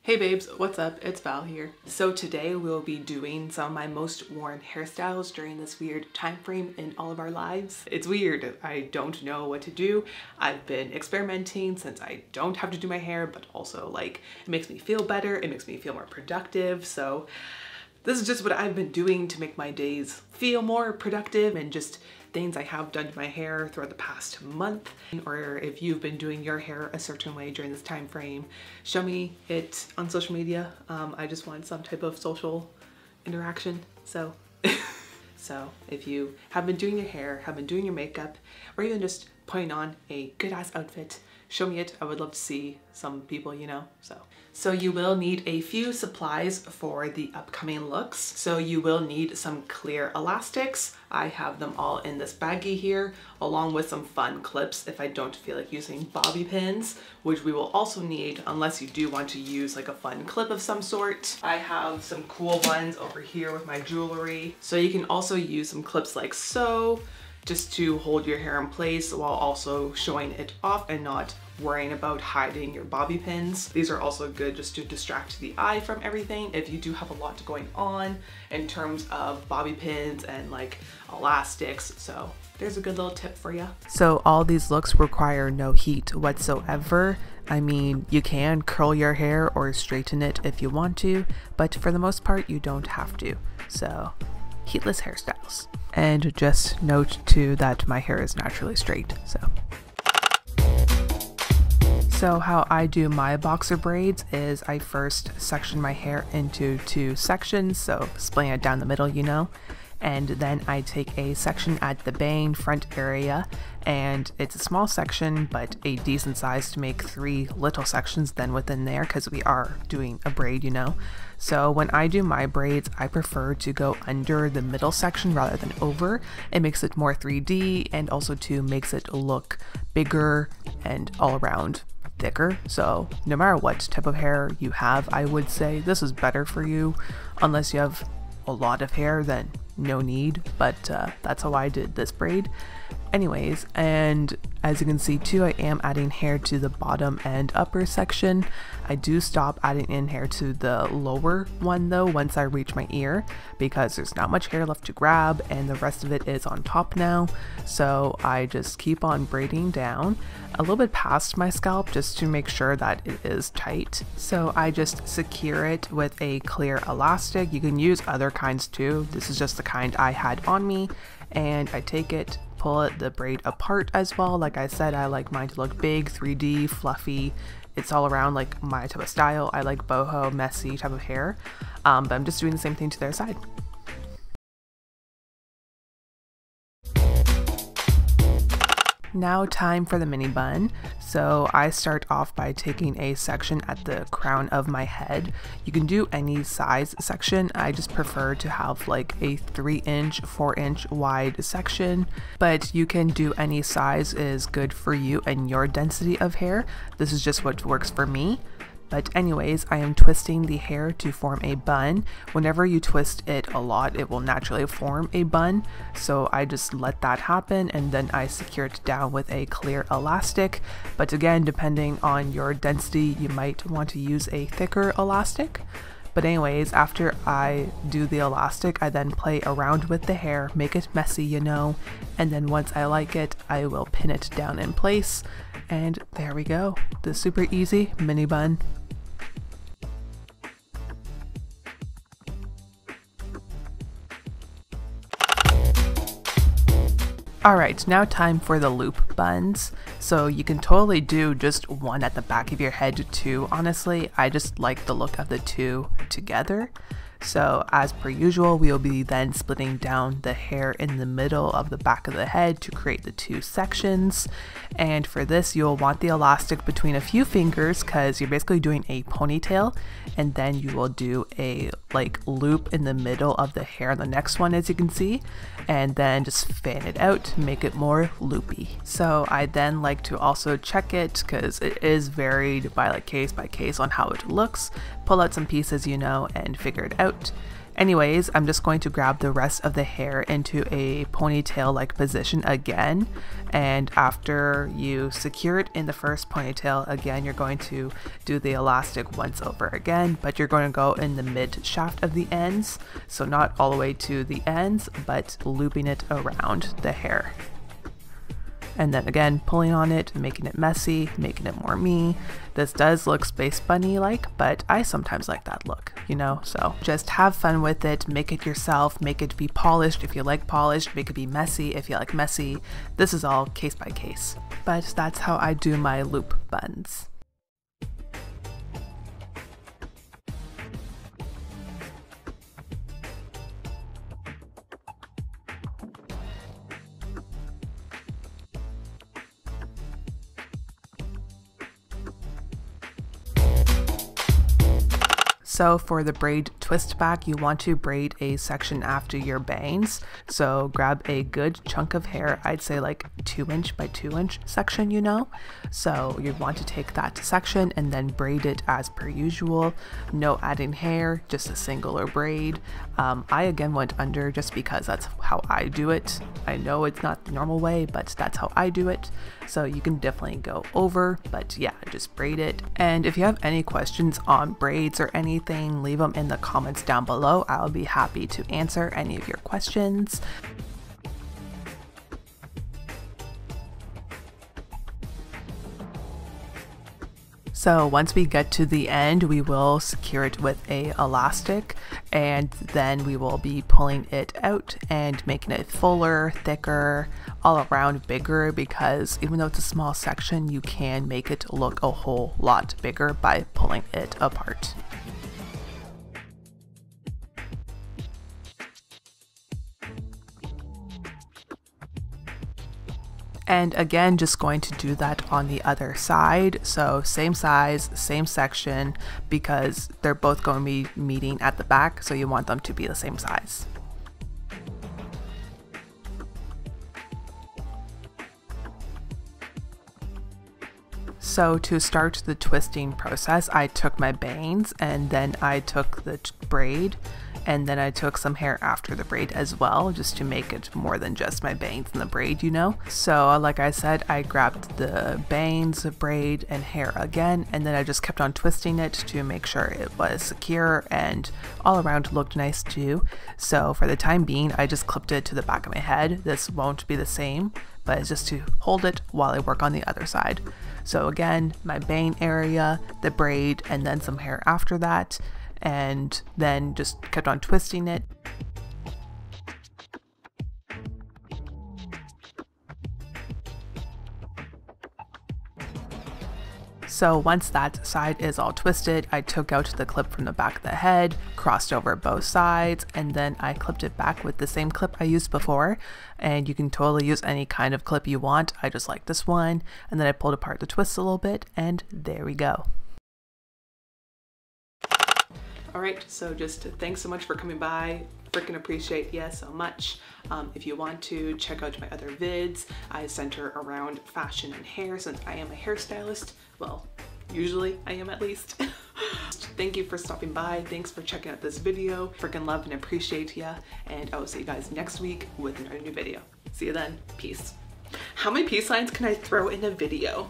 Hey babes, what's up? It's Val here. So today we'll be doing some of my most worn hairstyles during this weird time frame in all of our lives. It's weird. I don't know what to do. I've been experimenting since I don't have to do my hair, but also like it makes me feel better. It makes me feel more productive. So this is just what I've been doing to make my days feel more productive and just things I have done to my hair throughout the past month. Or if you've been doing your hair a certain way during this time frame, show me it on social media. I just want some type of social interaction. So if you have been doing your hair, have been doing your makeup, or even just putting on a good ass outfit, show me it. I would love to see some people, you know. So you will need a few supplies for the upcoming looks. So you will need some clear elastics. I have them all in this baggie here, along with some fun clips if I don't feel like using bobby pins, which we will also need unless you do want to use like a fun clip of some sort. I have some cool ones over here with my jewelry. So you can also use some clips like so, just to hold your hair in place while also showing it off and not worrying about hiding your bobby pins. These are also good just to distract the eye from everything if you do have a lot going on in terms of bobby pins and like elastics. So there's a good little tip for you. So all these looks require no heat whatsoever. I mean, you can curl your hair or straighten it if you want to, but for the most part you don't have to. So heatless hairstyles. And just note too that my hair is naturally straight, so how I do my boxer braids is I first section my hair into two sections, so splitting it down the middle, you know, and then I take a section at the bang front area, and it's a small section but a decent size to make three little sections then within there, because we are doing a braid, you know. So when I do my braids, I prefer to go under the middle section rather than over. It makes it more 3D and also too makes it look bigger and all around thicker. So no matter what type of hair you have, I would say this is better for you. Unless you have a lot of hair, then no need, but that's how I did this braid. Anyways, and as you can see too, I am adding hair to the bottom and upper section. I do stop adding in hair to the lower one though once I reach my ear, because there's not much hair left to grab and the rest of it is on top now. So I just keep on braiding down a little bit past my scalp just to make sure that it is tight. So I just secure it with a clear elastic. You can use other kinds too. This is just the kind I had on me, and I take it, pull the braid apart as well. Like I said, I like mine to look big, 3D, fluffy. It's all around like my type of style. I like boho, messy type of hair, but I'm just doing the same thing to their side. Now time for the mini bun. So I start off by taking a section at the crown of my head. You can do any size section. I just prefer to have like a 3-inch, 4-inch wide section, but you can do any size is good for you and your density of hair. This is just what works for me. But anyways, I am twisting the hair to form a bun. Whenever you twist it a lot, it will naturally form a bun. So I just let that happen, and then I secure it down with a clear elastic. But again, depending on your density, you might want to use a thicker elastic. But anyways, after I do the elastic, I then play around with the hair, make it messy, you know, and then once I like it, I will pin it down in place. And there we go, the super easy mini bun. Alright, now time for the loop buns. So you can totally do just one at the back of your head too, honestly. I just like the look of the two together. So as per usual, we will be then splitting down the hair in the middle of the back of the head to create the two sections. And for this, you'll want the elastic between a few fingers because you're basically doing a ponytail, and then you will do a like loop in the middle of the hair on the next one, as you can see, and then just fan it out to make it more loopy. So I then like to also check it because it is varied by case on how it looks. Pull out some pieces, you know, and figure it out. Anyways, I'm just going to grab the rest of the hair into a ponytail-like position again. And after you secure it in the first ponytail, again, you're going to do the elastic once over again, but you're going to go in the mid shaft of the ends. So not all the way to the ends, but looping it around the hair. And then again, pulling on it, making it messy, making it more me. This does look Space Bunny-like, but I sometimes like that look, you know? So just have fun with it, make it yourself, make it be polished if you like polished, make it be messy if you like messy. This is all case by case. But that's how I do my loop buns. So for the braid twist back, you want to braid a section after your bangs. So grab a good chunk of hair, I'd say like 2" by 2" section, you know? So you want to take that section and then braid it as per usual. No adding hair, just a singular braid. I again went under just because that's how I do it. I know it's not the normal way, but that's how I do it. So you can definitely go over, but yeah, just braid it. And if you have any questions on braids or anything, leave them in the comments down below. I'll be happy to answer any of your questions. So once we get to the end, we will secure it with a elastic, and then we will be pulling it out and making it fuller, thicker, all around bigger, because even though it's a small section, you can make it look a whole lot bigger by pulling it apart. And again, just going to do that on the other side. So same size, same section, because they're both going to be meeting at the back. So you want them to be the same size. So to start the twisting process, I took my bangs and then I took the braid, and then I took some hair after the braid as well, just to make it more than just my bangs and the braid, you know? So like I said, I grabbed the bangs, the braid, and hair again, and then I just kept on twisting it to make sure it was secure and all around looked nice too. So for the time being, I just clipped it to the back of my head. This won't be the same, but it's just to hold it while I work on the other side. So again, my bang area, the braid, and then some hair after that, and then just kept on twisting it. So once that side is all twisted, I took out the clip from the back of the head, crossed over both sides, and then I clipped it back with the same clip I used before. And you can totally use any kind of clip you want. I just like this one. And then I pulled apart the twist a little bit, and there we go. All right, so just thanks so much for coming by. Freaking appreciate you so much. If you want to check out my other vids, I center around fashion and hair since I am a hairstylist. Well, usually I am at least. Thank you for stopping by. Thanks for checking out this video. Freaking love and appreciate ya. And I will see you guys next week with another new video. See you then. Peace. How many peace signs can I throw in a video?